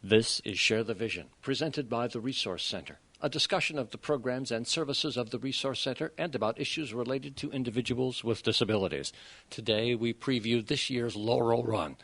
This is Share the Vision, presented by the Resource Center, a discussion of the programs and services of the Resource Center and about issues related to individuals with disabilities. Today, we preview this year's Laurel Run.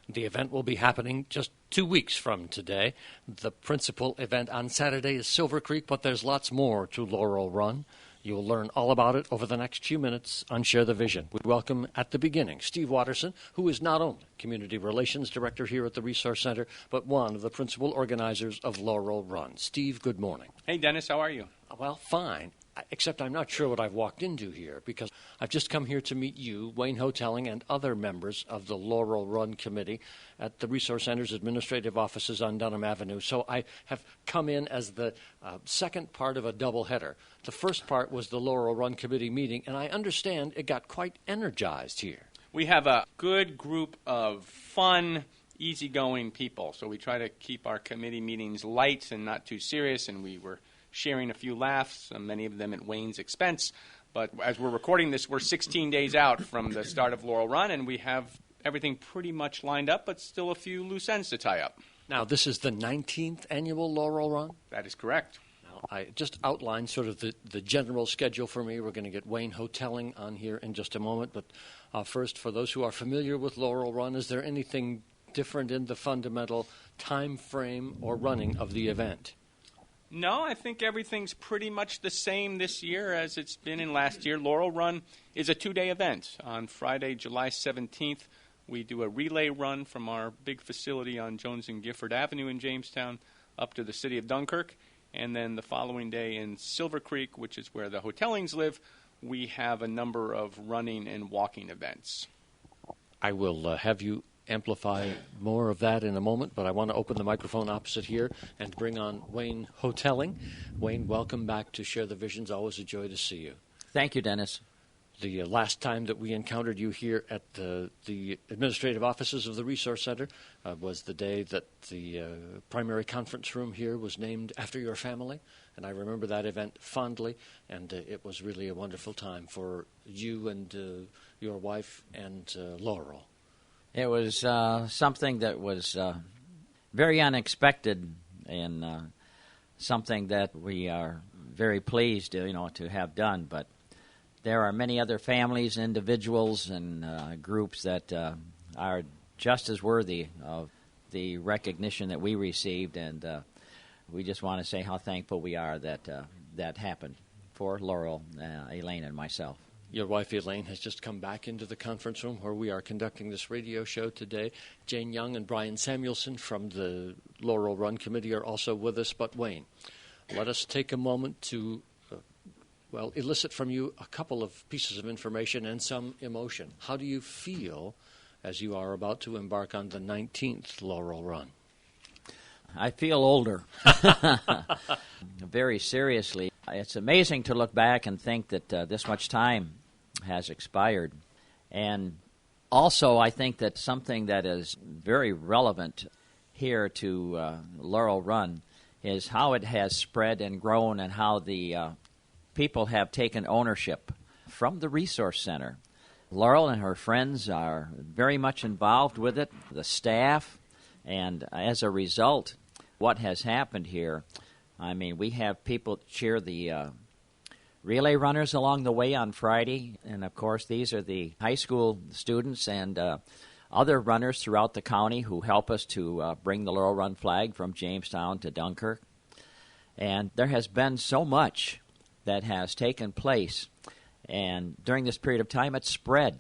The event will be happening just 2 weeks from today. The principal event on Saturday is Silver Creek, but there's lots more to Laurel Run. You'll learn all about it over the next few minutes on Share the Vision. We welcome at the beginning Steve Watterson, who is not only Community Relations Director here at the Resource Center, but one of the principal organizers of Laurel Run. Steve, good morning. Hey, Dennis, how are you? Well, fine, except I'm not sure what I've walked into here, because I've just come here to meet you, Wayne Hotelling, and other members of the Laurel Run Committee at the Resource Center's administrative offices on Dunham Avenue. So I have come in as the second part of a doubleheader. The first part was the Laurel Run Committee meeting, and I understand it got quite energized here. We have a good group of fun, easygoing people, so we try to keep our committee meetings light and not too serious, and we were sharing a few laughs, many of them at Wayne's expense. But as we're recording this, we're 16 days out from the start of Laurel Run, and we have everything pretty much lined up, but still a few loose ends to tie up. Now, this is the 19th annual Laurel Run? That is correct. Now, I just outlined sort of the general schedule for me. We're going to get Wayne Hotelling on here in just a moment. But first, for those who are familiar with Laurel Run, is there anything different in the fundamental time frame or running of the event? No, I think everything's pretty much the same this year as it's been in last year. Laurel Run is a 2-day event. On Friday, July 17th, we do a relay run from our big facility on Jones and Gifford Avenue in Jamestown up to the city of Dunkirk. And then the following day in Silver Creek, which is where the Hotellings live, we have a number of running and walking events. I will have you amplify more of that in a moment, but I want to open the microphone opposite here and bring on Wayne Hotelling. Wayne, welcome back to Share the Visions. Always a joy to see you. Thank you, Dennis. The last time that we encountered you here at the administrative offices of the Resource Center was the day that the primary conference room here was named after your family, and I remember that event fondly, and it was really a wonderful time for you and your wife and Laurel. It was something that was very unexpected and something that we are very pleased to have done, but there are many other families, individuals, and groups that are just as worthy of the recognition that we received, and we just want to say how thankful we are that that happened for Laurel, Elaine, and myself. Your wife, Elaine, has just come back into the conference room where we are conducting this radio show today. Jane Young and Brian Samuelson from the Laurel Run Committee are also with us. But, Wayne, let us take a moment to elicit from you a couple of pieces of information and some emotion. How do you feel as you are about to embark on the 19th Laurel Run? I feel older. Very seriously. It's amazing to look back and think that this much time has expired. And also, I think that something that is very relevant here to Laurel Run is how it has spread and grown and how the people have taken ownership from the Resource Center. Laurel and her friends are very much involved with it, the staff, and as a result, what has happened here, I mean, we have people cheer the relay runners along the way on Friday, and of course these are the high school students and other runners throughout the county who help us to bring the Laurel Run flag from Jamestown to Dunkirk. And there has been so much that has taken place, and during this period of time it's spread.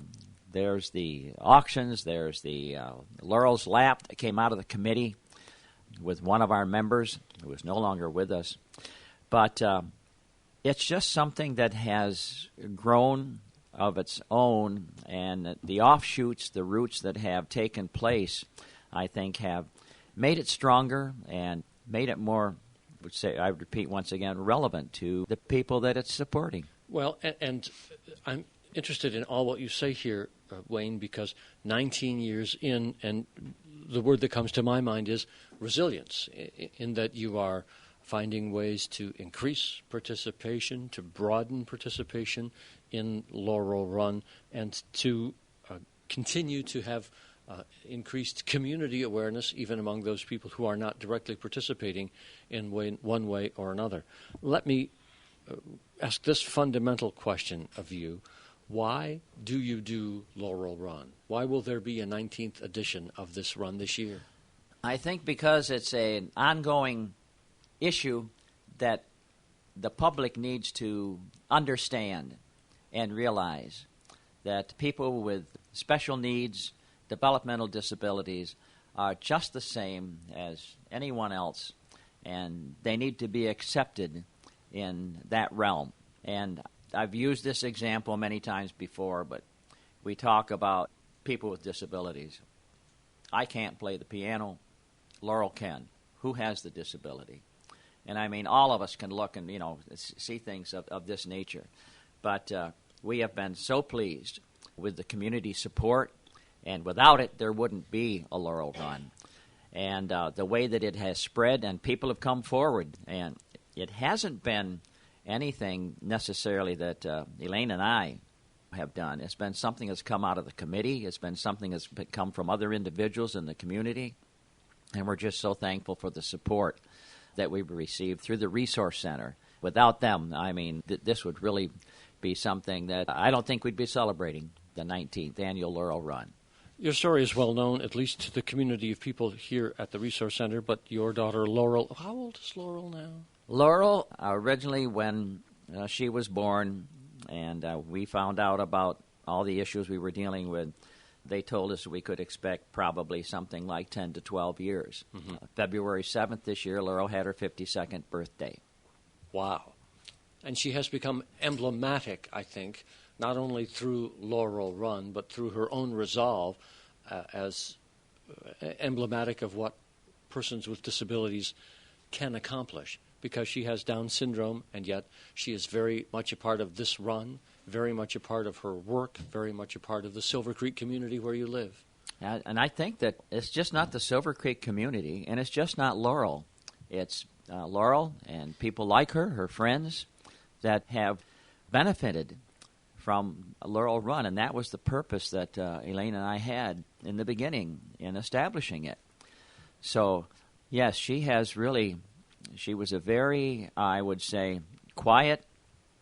There's the auctions, there's the Laurel's Lap that came out of the committee with one of our members who is no longer with us. But it's just something that has grown of its own, and the offshoots, the roots that have taken place, I think have made it stronger and made it more, I would repeat once again, relevant to the people that it's supporting. Well, and I'm interested in all what you say here, Wayne, because 19 years in, and the word that comes to my mind is resilience, in that you are finding ways to increase participation, to broaden participation in Laurel Run, and to continue to have increased community awareness, even among those people who are not directly participating in one way or another. Let me ask this fundamental question of you. Why do you do Laurel Run? Why will there be a 19th edition of this run this year? I think because it's an ongoing issue that the public needs to understand and realize that people with special needs, developmental disabilities, are just the same as anyone else, and they need to be accepted in that realm. And I've used this example many times before, but we talk about people with disabilities. I can't play the piano. Laurel can. Who has the disability? And I mean, all of us can look and, see things of this nature. But we have been so pleased with the community support, and without it, there wouldn't be a Laurel Run. And the way that it has spread, and people have come forward, and it hasn't been anything necessarily that Elaine and I have done. It's been something that's come out of the committee. It's been something that's come from other individuals in the community. And we're just so thankful for the support that we've received through the Resource Center. Without them, I mean, this would really be something that I don't think we'd be celebrating the 19th annual Laurel Run. Your story is well known, at least to the community of people here at the Resource Center, but your daughter Laurel, how old is Laurel now? Laurel, originally when she was born and we found out about all the issues we were dealing with, they told us we could expect probably something like 10 to 12 years. Mm-hmm. February 7th this year, Laurel had her 52nd birthday. Wow. And she has become emblematic, I think, not only through Laurel Run, but through her own resolve as emblematic of what persons with disabilities can accomplish, because she has Down syndrome, and yet she is very much a part of this run, very much a part of her work, very much a part of the Silver Creek community where you live. And I think that it's just not the Silver Creek community, and it's just not Laurel. It's Laurel and people like her friends, that have benefited from Laurel Run, and that was the purpose that Elaine and I had in the beginning in establishing it. So, yes, she was a very, I would say, quiet,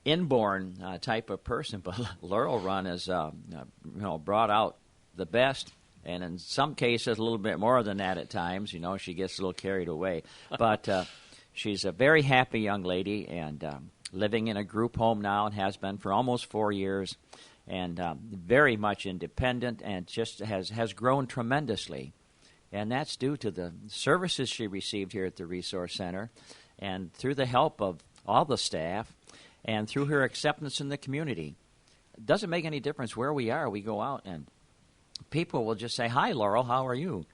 inborn type of person, but Laurel Run has brought out the best, and in some cases a little bit more than that at times. She gets a little carried away. But she's a very happy young lady, and living in a group home now and has been for almost 4 years, and very much independent, and just has grown tremendously. And that's due to the services she received here at the Resource Center, and through the help of all the staff, and through her acceptance in the community. It doesn't make any difference where we are. We go out and people will just say, "Hi, Laurel, how are you?"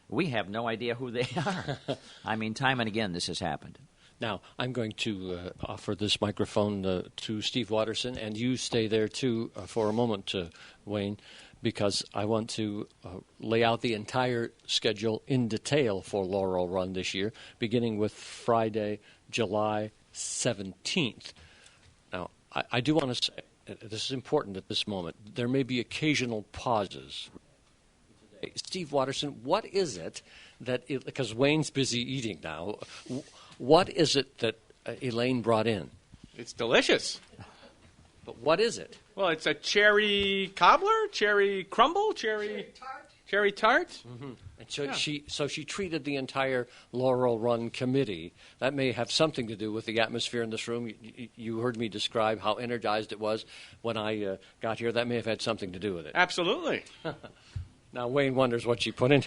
We have no idea who they are. I mean, time and again this has happened. Now, I'm going to offer this microphone to Steve Watterson, and you stay there, too, for a moment, Wayne, because I want to lay out the entire schedule in detail for Laurel Run this year, beginning with Friday, July 17th. Now, I do want to say, this is important at this moment, there may be occasional pauses. Steve Watterson, what is it that, because Wayne's busy eating now, what is it that Elaine brought in? It's delicious. But what is it? Well, it's a cherry cobbler, cherry crumble, cherry tart. Mm-hmm. And so she treated the entire Laurel Run committee. That may have something to do with the atmosphere in this room. You heard me describe how energized it was when I got here. That may have had something to do with it. Absolutely. Now Wayne wonders what she put in.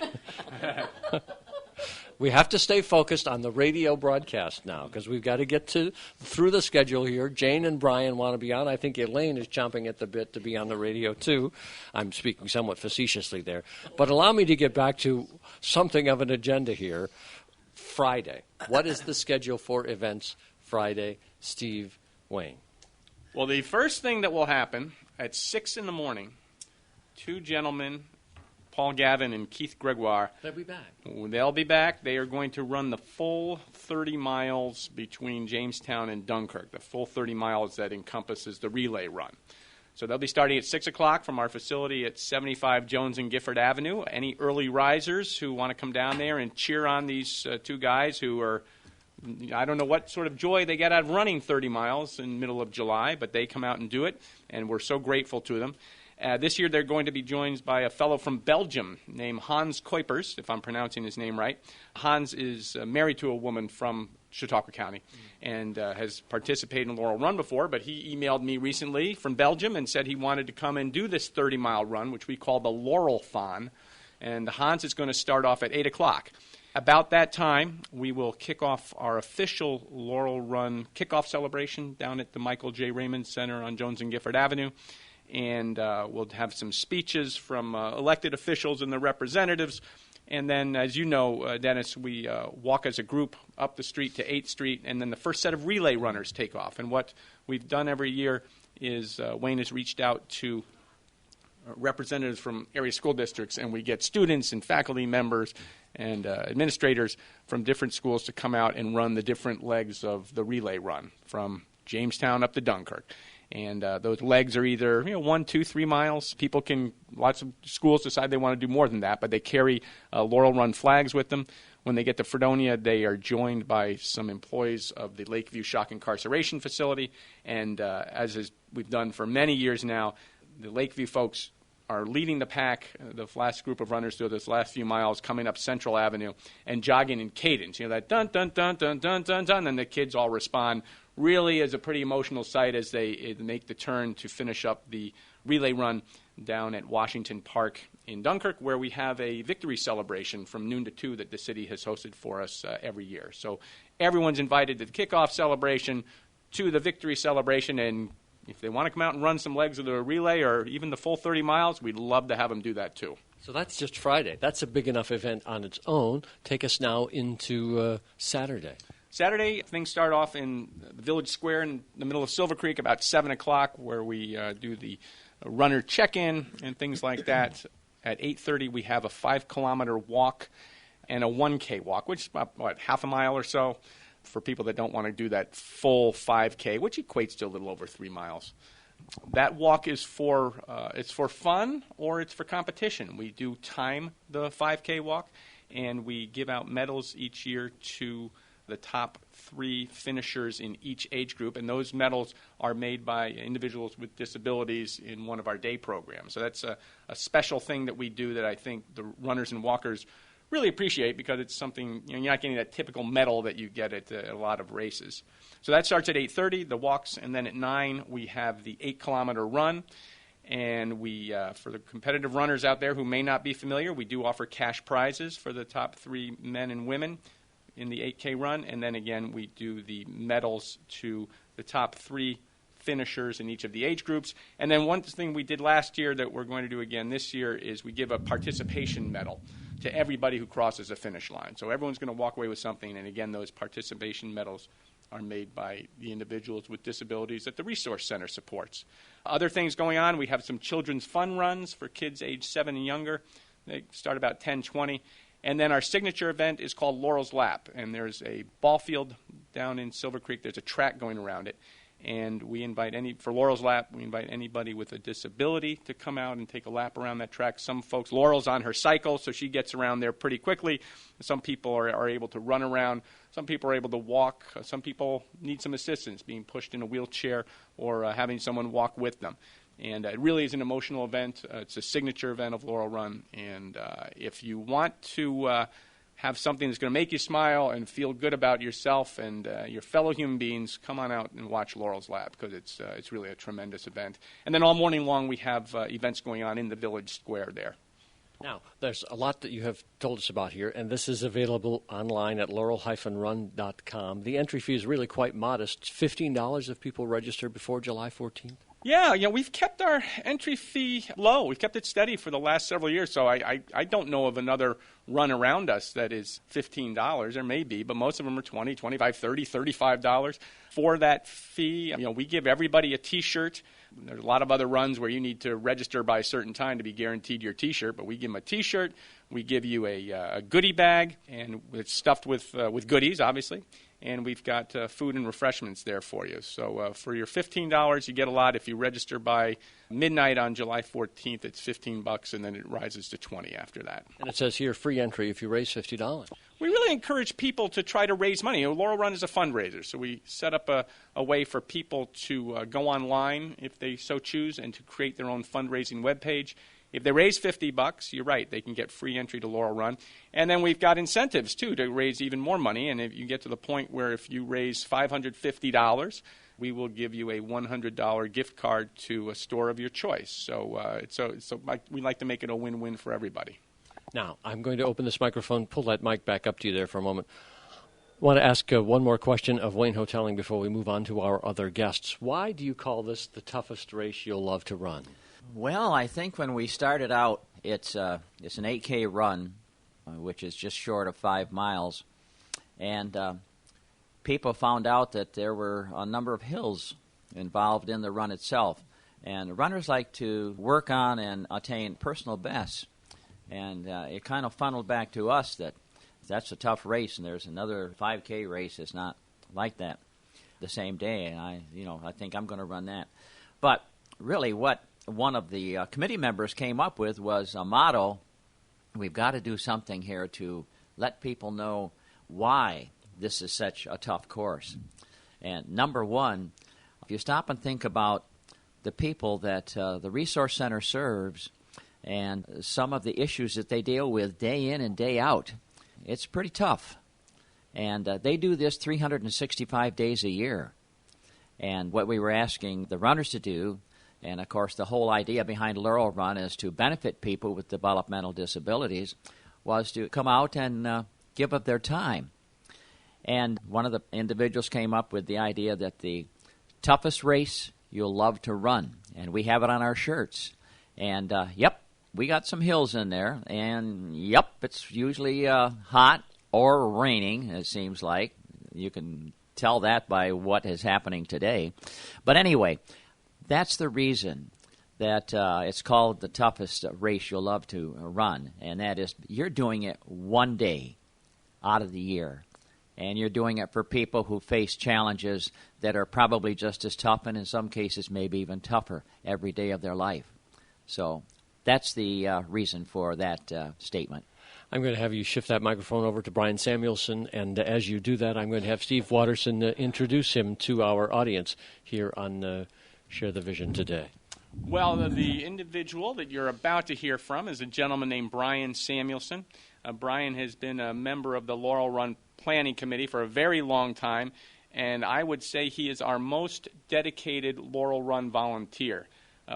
We have to stay focused on the radio broadcast now, because we've got to get through the schedule here. Jane and Brian want to be on. I think Elaine is chomping at the bit to be on the radio, too. I'm speaking somewhat facetiously there. But allow me to get back to something of an agenda here. Friday. What is the schedule for events Friday, Steve, Wayne? Well, the first thing that will happen at 6 in the morning, two gentlemen, Paul Gavin and Keith Gregoire. They'll be back. They'll be back. They are going to run the full 30 miles between Jamestown and Dunkirk, the full 30 miles that encompasses the relay run. So they'll be starting at 6 o'clock from our facility at 75 Jones and Gifford Avenue. Any early risers who want to come down there and cheer on these two guys who are, I don't know what sort of joy they get out of running 30 miles in the middle of July, but they come out and do it, and we're so grateful to them. This year they're going to be joined by a fellow from Belgium named Hans Kuipers, if I'm pronouncing his name right. Hans is married to a woman from Chautauqua County and has participated in Laurel Run before, but he emailed me recently from Belgium and said he wanted to come and do this 30-mile run, which we call the Laurel-thon. And Hans is going to start off at 8 o'clock. About that time, we will kick off our official Laurel Run kickoff celebration down at the Michael J. Raymond Center on Jones and Gifford Avenue. And we'll have some speeches from elected officials and the representatives. And then, as you know, Dennis, we walk as a group up the street to 8th Street, and then the first set of relay runners take off. And what we've done every year is Wayne has reached out to representatives from area school districts, and we get students and faculty members and administrators from different schools to come out and run the different legs of the relay run from Jamestown up to Dunkirk. And those legs are either 1, 2, 3 miles. Lots of schools decide they want to do more than that, but they carry Laurel Run flags with them. When they get to Fredonia, they are joined by some employees of the Lakeview Shock Incarceration Facility. And we've done for many years now, the Lakeview folks are leading the pack, the last group of runners through this last few miles, coming up Central Avenue and jogging in cadence. That dun, dun, dun, dun, dun, dun, dun, and the kids all respond. Really is a pretty emotional sight as they make the turn to finish up the relay run down at Washington Park in Dunkirk, where we have a victory celebration from noon to 2 that the city has hosted for us every year. So everyone's invited to the kickoff celebration, to the victory celebration, and if they want to come out and run some legs of the relay or even the full 30 miles, we'd love to have them do that too. So that's just Friday. That's a big enough event on its own. Take us now into Saturday. Saturday, things start off in the Village Square in the middle of Silver Creek about 7 o'clock, where we do the runner check-in and things like that. At 8:30, we have a 5-kilometer walk and a 1K walk, which is about half a mile or so for people that don't want to do that full 5K, which equates to a little over 3 miles. That walk is for fun or it's for competition. We do time the 5K walk, and we give out medals each year to the top 3 finishers in each age group, and those medals are made by individuals with disabilities in one of our day programs. So that's a special thing that we do that I think the runners and walkers really appreciate, because it's something, you're not getting that typical medal that you get at a lot of races. So that starts at 8:30, the walks, and then at 9 we have the 8-kilometer run. And we, for the competitive runners out there who may not be familiar, we do offer cash prizes for the top 3 men and women in the 8K run, and then again we do the medals to the top 3 finishers in each of the age groups. And then one thing we did last year that we're going to do again this year is we give a participation medal to everybody who crosses a finish line. So everyone's going to walk away with something, and again those participation medals are made by the individuals with disabilities that the Resource Center supports. Other things going on, we have some children's fun runs for kids age 7 and younger. They start about 10:20. And then our signature event is called Laurel's Lap, and there's a ball field down in Silver Creek. There's a track going around it, and we invite for Laurel's Lap, we invite anybody with a disability to come out and take a lap around that track. Some folks, Laurel's on her cycle, so she gets around there pretty quickly. Some people are able to run around. Some people are able to walk. Some people need some assistance, being pushed in a wheelchair or having someone walk with them. And it really is an emotional event. It's a signature event of Laurel Run. And if you want to have something that's going to make you smile and feel good about yourself and your fellow human beings, come on out and watch Laurel's Lap, because it's really a tremendous event. And then all morning long we have events going on in the Village Square there. Now, there's a lot that you have told us about here, and this is available online at laurel-run.com. The entry fee is really quite modest, $15 if people register before July 14th. Yeah, we've kept our entry fee low. We've kept it steady for the last several years, so I don't know of another run around us that is $15. There may be, but most of them are $20, $25, $30, $35. For that fee, we give everybody a T-shirt. There's a lot of other runs where you need to register by a certain time to be guaranteed your T-shirt, but we give them a T-shirt. We give you a goodie bag, and it's stuffed with goodies, obviously. And we've got food and refreshments there for you. So for your $15, you get a lot. If you register by midnight on July 14th, it's $15, and then it rises to $20 after that. And it says here, free entry if you raise $50. We really encourage people to try to raise money. Laurel Run is a fundraiser, so we set up a way for people to go online if they so choose and to create their own fundraising webpage. If they raise $50, you're right, they can get free entry to Laurel Run. And then we've got incentives, too, to raise even more money. And if you get to the point where if you raise $550, we will give you a $100 gift card to a store of your choice. So we like to make it a win-win for everybody. Now, I'm going to open this microphone, pull that mic back up to you there for a moment. I want to ask one more question of Wayne Hotelling before we move on to our other guests. Why do you call this the toughest race you'll love to run? Well, I think when we started out, it's an 8K run, which is just short of 5 miles, and people found out that there were a number of hills involved in the run itself, and runners like to work on and attain personal bests, and it kind of funneled back to us that that's a tough race, and there's another 5K race that's not like that the same day, and I think I'm going to run that. But really what one of the committee members came up with was a motto: we've got to do something here to let people know why this is such a tough course. And number one, if you stop and think about the people that the Resource Center serves and some of the issues that they deal with day in and day out, it's pretty tough. And they do this 365 days a year. And what we were asking the runners to do, and, of course, the whole idea behind Laurel Run is to benefit people with developmental disabilities, was to come out and give up their time. And one of the individuals came up with the idea that the toughest race you'll love to run, and we have it on our shirts. And, we got some hills in there, and, it's usually hot or raining, it seems like. You can tell that by what is happening today. But anyway, that's the reason that it's called the toughest race you'll love to run, and that is you're doing it one day out of the year, and you're doing it for people who face challenges that are probably just as tough and in some cases maybe even tougher every day of their life. So that's the reason for that statement. I'm going to have you shift that microphone over to Brian Samuelson, and as you do that, I'm going to have Steve Watterson introduce him to our audience here on Share the Vision today. Well, the individual that you're about to hear from is a gentleman named Brian Samuelson. Brian has been a member of the Laurel Run Planning Committee for a very long time, and I would say he is our most dedicated Laurel Run volunteer.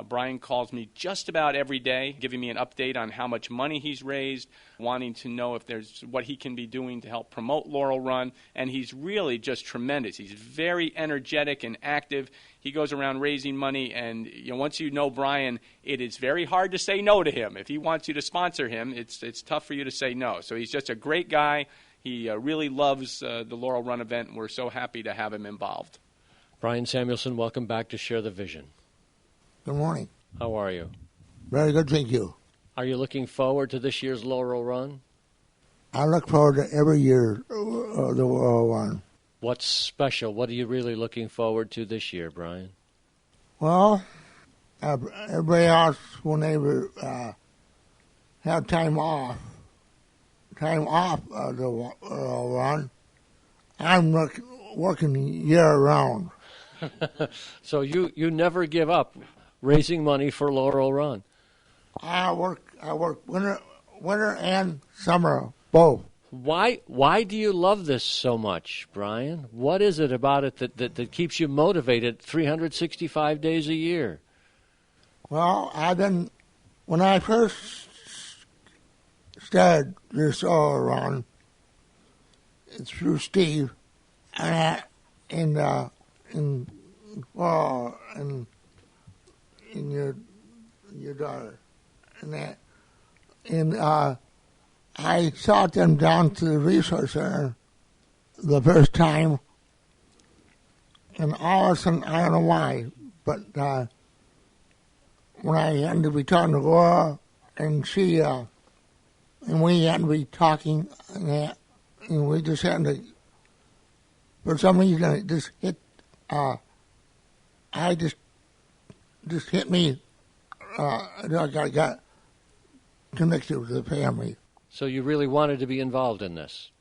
Brian calls me just about every day, giving me an update on how much money he's raised, wanting to know if there's what he can be doing to help promote Laurel Run, and he's really just tremendous. He's very energetic and active. He goes around raising money, and once you know Brian, it is very hard to say no to him. If he wants you to sponsor him, it's tough for you to say no. So he's just a great guy. He really loves the Laurel Run event, and we're so happy to have him involved. Brian Samuelson, welcome back to Share the Vision. Good morning. How are you? Very good, thank you. Are you looking forward to this year's Laurel Run? I look forward to every year the Laurel Run. What's special? What are you really looking forward to this year, Brian? Well, everybody else, when they have time off of the Laurel Run, I'm working year-round. So you never give up raising money for Laurel Run. I work winter and summer, both. Why do you love this so much, Brian? What is it about it that keeps you motivated 365 days a year? Well, when I first started this Laurel Run, it's through Steve, and your daughter, and I sought them down to the Resource Center the first time, and all of a sudden, I don't know why, but when I happened to be talking to Laura, and she, and we happened to be talking, and we just happened to, for some reason, it just hit, I just hit me I got connected with the family. So you really wanted to be involved in this.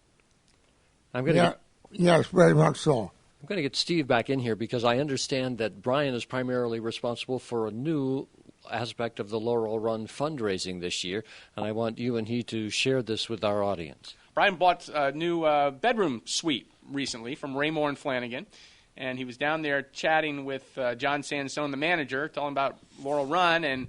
Yes, very much so. I'm going to get Steve back in here because I understand that Brian is primarily responsible for a new aspect of the Laurel Run fundraising this year, and I want you and he to share this with our audience. Brian bought a new bedroom suite recently from Raymore and Flanagan, and he was down there chatting with John Sandstone, the manager, telling about Laurel Run, and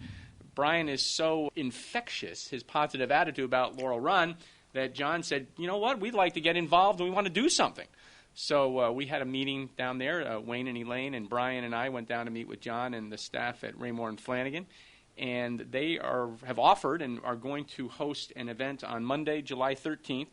Brian is so infectious, his positive attitude about Laurel Run, that John said, you know what, we'd like to get involved and we want to do something. So we had a meeting down there. Wayne and Elaine and Brian and I went down to meet with John and the staff at Raymore and Flanagan. And they have offered and are going to host an event on Monday, July 13th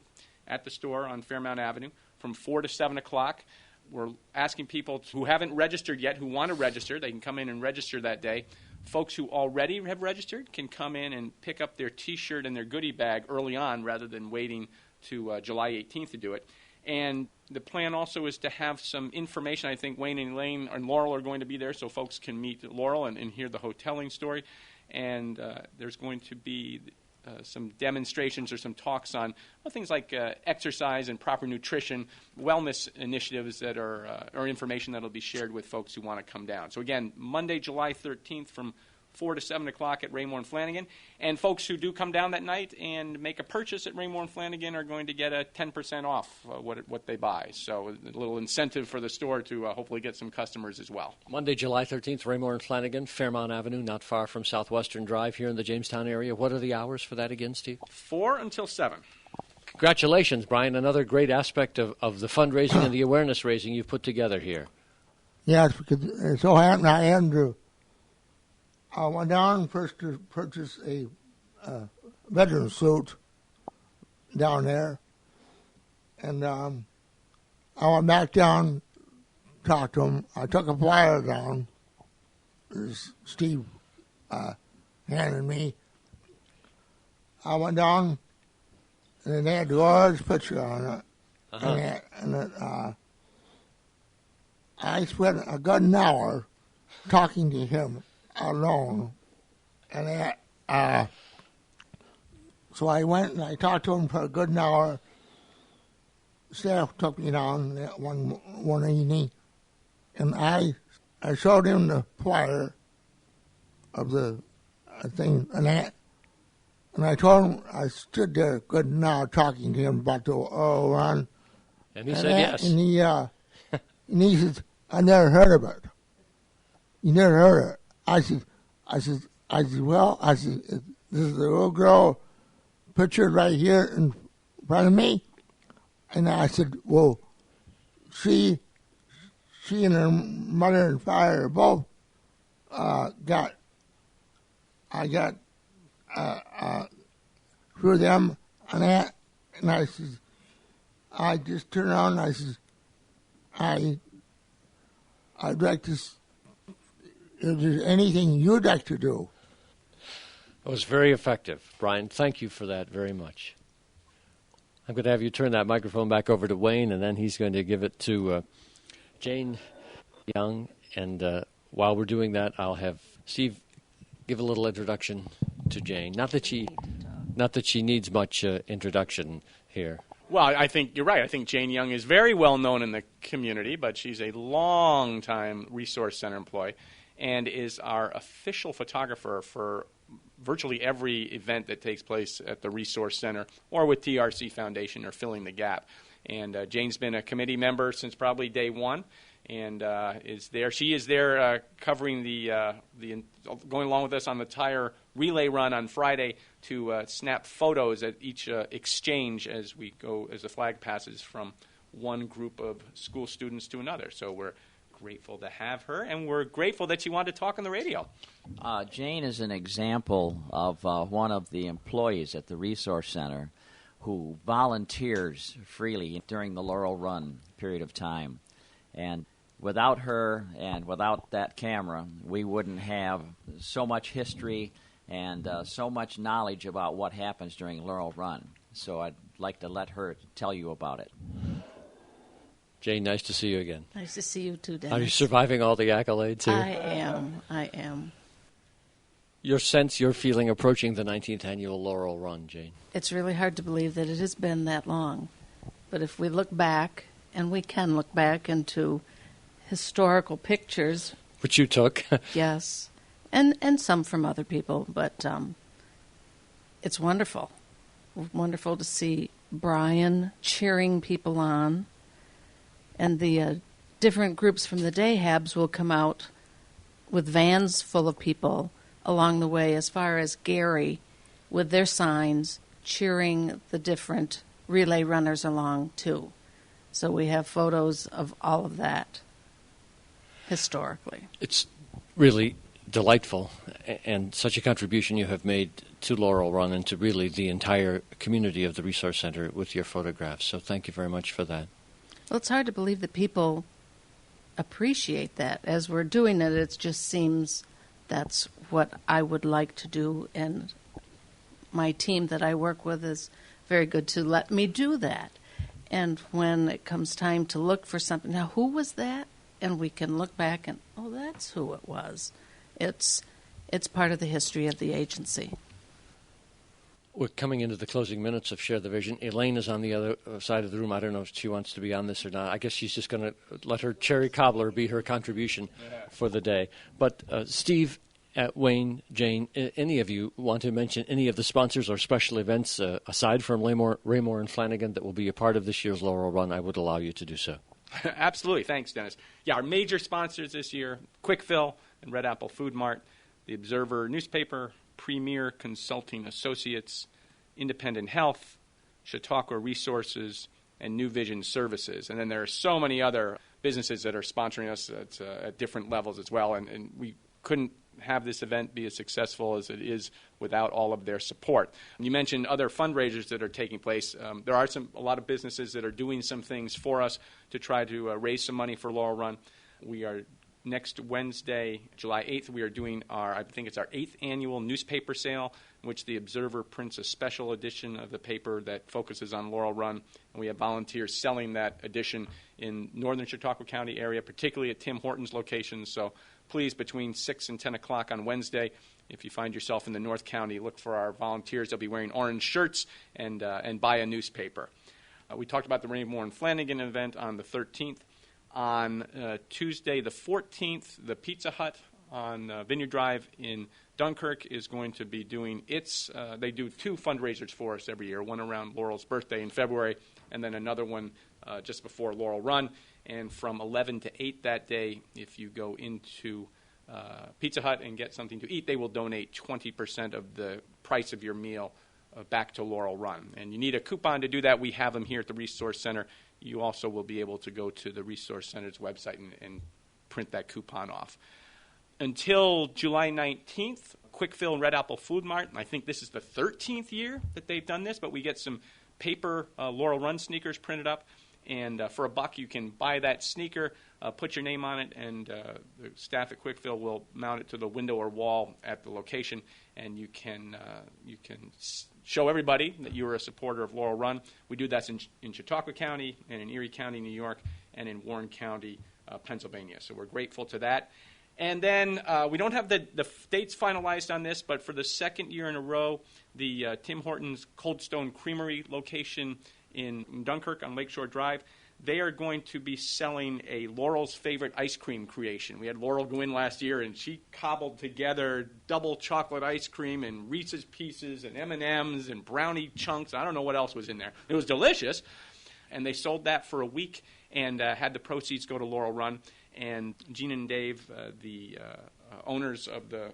at the store on Fairmount Avenue from 4 to 7 o'clock. We're asking people who haven't registered yet, who want to register, they can come in and register that day. Folks who already have registered can come in and pick up their T-shirt and their goodie bag early on rather than waiting to July 18th to do it. And the plan also is to have some information. I think Wayne and Elaine and Laurel are going to be there so folks can meet Laurel and hear the hoteling story. And there's going to be some demonstrations or some talks on things like exercise and proper nutrition, wellness initiatives that are or information that will be shared with folks who want to come down. So again, Monday, July 13th from 4 to 7 o'clock at Raymore and Flanagan. And folks who do come down that night and make a purchase at Raymore and Flanagan are going to get a 10% off what they buy. So a little incentive for the store to hopefully get some customers as well. Monday, July 13th, Raymore and Flanagan, Fairmount Avenue, not far from Southwestern Drive here in the Jamestown area. What are the hours for that again, Steve? 4 until 7. Congratulations, Brian. Another great aspect of the fundraising and the awareness raising you've put together here. Yes, because it so happened I went down first to purchase a veteran suit down there, and I went back down, talked to him. I took a flyer down, Steve handed me. I went down, and they had Laurel's picture on it, I spent a good hour talking to him alone, and so I went and I talked to him for a good hour. Staff took me down that one evening, and I showed him the flyer of the thing and I told him I stood there a good hour talking to him about the oil run, and he said yes. And he said, "I never heard of it. You never heard of it." I said, well, this is the little girl pictured right here in front of me. And I said, well, she and her mother and father both I got through them and that. And I said, I just turned around and I said, I'd like to, if there's anything you'd like to do. It was very effective, Brian. Thank you for that very much. I'm going to have you turn that microphone back over to Wayne, and then he's going to give it to Jane Young. And while we're doing that, I'll have Steve give a little introduction to Jane. Not that she needs much introduction here. Well, I think you're right. I think Jane Young is very well known in the community, but she's a long-time Resource Center employee and is our official photographer for virtually every event that takes place at the Resource Center or with TRC Foundation or Filling the Gap. And Jane's been a committee member since probably day one, and is there. She is there covering going along with us on the tire relay run on Friday to snap photos at each exchange as the flag passes from one group of school students to another. So we're grateful to have her, and we're grateful that she wanted to talk on the radio. Jane is an example of one of the employees at the Resource Center who volunteers freely during the Laurel Run period of time. And without her and without that camera, we wouldn't have so much history and so much knowledge about what happens during Laurel Run. So I'd like to let her tell you about it. Jane, nice to see you again. Nice to see you too, Dennis. Are you surviving all the accolades here? I am. Your sense, your feeling approaching the 19th annual Laurel Run, Jane? It's really hard to believe that it has been that long. But if we look back, and we can look back into historical pictures. Which you took. Yes. And some from other people, but it's wonderful. Wonderful to see Brian cheering people on. And the different groups from the Dahabs will come out with vans full of people along the way, as far as Gary with their signs cheering the different relay runners along, too. So we have photos of all of that historically. It's really delightful, and such a contribution you have made to Laurel Run and to really the entire community of the Resource Center with your photographs. So thank you very much for that. Well, it's hard to believe that people appreciate that. As we're doing it, it just seems that's what I would like to do, and my team that I work with is very good to let me do that. And when it comes time to look for something, now who was that? And we can look back and, oh, that's who it was. It's part of the history of the agency. We're coming into the closing minutes of Share the Vision. Elaine is on the other side of the room. I don't know if she wants to be on this or not. I guess she's just going to let her cherry cobbler be her contribution for the day. But Steve, Wayne, Jane, any of you want to mention any of the sponsors or special events aside from Raymore and Flanagan that will be a part of this year's Laurel Run? I would allow you to do so. Absolutely. Thanks, Dennis. Yeah, our major sponsors this year, Quick Fill and Red Apple Food Mart, the Observer newspaper, Premier Consulting Associates, Independent Health, Chautauqua Resources, and New Vision Services. And then there are so many other businesses that are sponsoring us at different levels as well, and we couldn't have this event be as successful as it is without all of their support. You mentioned other fundraisers that are taking place. There are a lot of businesses that are doing some things for us to try to raise some money for Laurel Run. We are next Wednesday, July 8th, we are doing I think it's our 8th annual newspaper sale, in which the Observer prints a special edition of the paper that focuses on Laurel Run, and we have volunteers selling that edition in northern Chautauqua County area, particularly at Tim Hortons locations. So please, between 6 and 10 o'clock on Wednesday, if you find yourself in the North County, look for our volunteers. They'll be wearing orange shirts and buy a newspaper. We talked about the Raymore and Flanagan event on the 13th. On Tuesday the 14th, the Pizza Hut on Vineyard Drive in Dunkirk is going to be doing they do two fundraisers for us every year, one around Laurel's birthday in February, and then another one just before Laurel Run. And from 11 to 8 that day, if you go into Pizza Hut and get something to eat, they will donate 20% of the price of your meal back to Laurel Run. And you need a coupon to do that. We have them here at the Resource Center. You also will be able to go to the Resource Center's website and print that coupon off. Until July 19th, Quick Fill and Red Apple Food Mart, and I think this is the 13th year that they've done this, but we get some paper Laurel Run sneakers printed up. And for $1, you can buy that sneaker, put your name on it, and the staff at Quick Fill will mount it to the window or wall at the location, and you can show everybody that you are a supporter of Laurel Run. We do that in Chautauqua County and in Erie County, New York, and in Warren County, Pennsylvania. So we're grateful to that. And then we don't have the dates finalized on this, but for the second year in a row, the Tim Hortons Cold Stone Creamery location in Dunkirk on Lakeshore Drive, they are going to be selling a Laurel's favorite ice cream creation. We had Laurel go in last year, and she cobbled together double chocolate ice cream and Reese's Pieces and M&Ms and brownie chunks. I don't know what else was in there. It was delicious. And they sold that for a week and had the proceeds go to Laurel Run. And Gene and Dave, the owners of the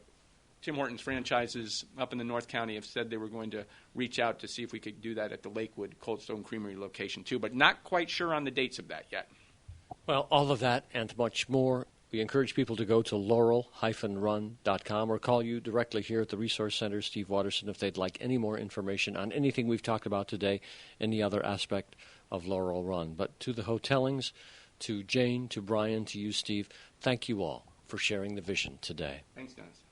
Tim Hortons franchises up in the North County, have said they were going to reach out to see if we could do that at the Lakewood Cold Stone Creamery location too, but not quite sure on the dates of that yet. Well, all of that and much more. We encourage people to go to laurel-run.com or call you directly here at the Resource Center, Steve Watterson, if they'd like any more information on anything we've talked about today, any other aspect of Laurel Run. But to the Hotellings, to Jane, to Brian, to you, Steve, thank you all for sharing the vision today. Thanks, Dennis.